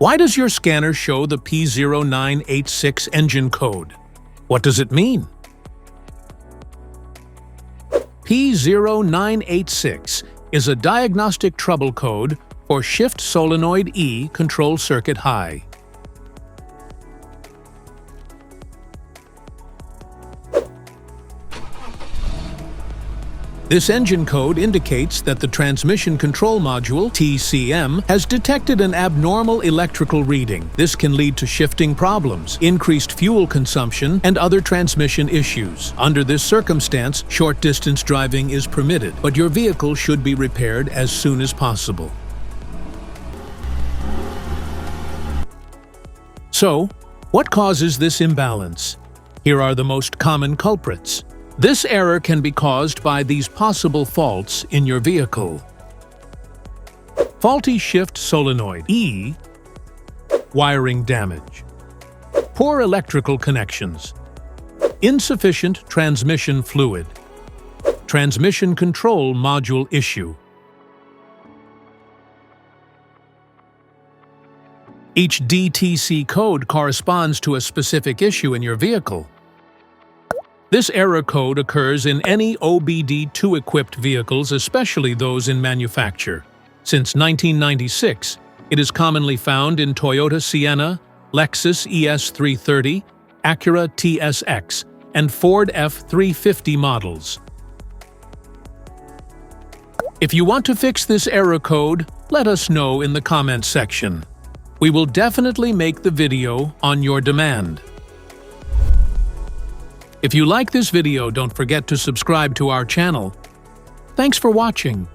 Why does your scanner show the P0986 engine code? What does it mean? P0986 is a diagnostic trouble code for Shift Solenoid E control circuit high. This engine code indicates that the transmission control module, TCM, has detected an abnormal electrical reading. This can lead to shifting problems, increased fuel consumption, and other transmission issues. Under this circumstance, short-distance driving is permitted, but your vehicle should be repaired as soon as possible. So, what causes this imbalance? Here are the most common culprits. This error can be caused by these possible faults in your vehicle. Faulty shift solenoid E, wiring damage, poor electrical connections, insufficient transmission fluid, transmission control module issue. Each DTC code corresponds to a specific issue in your vehicle. This error code occurs in any OBD2-equipped vehicles, especially those in manufacture. Since 1996, it is commonly found in Toyota Sienna, Lexus ES330, Acura TSX, and Ford F350 models. If you want to fix this error code, let us know in the comments section. We will definitely make the video on your demand. If you like this video, don't forget to subscribe to our channel. Thanks for watching.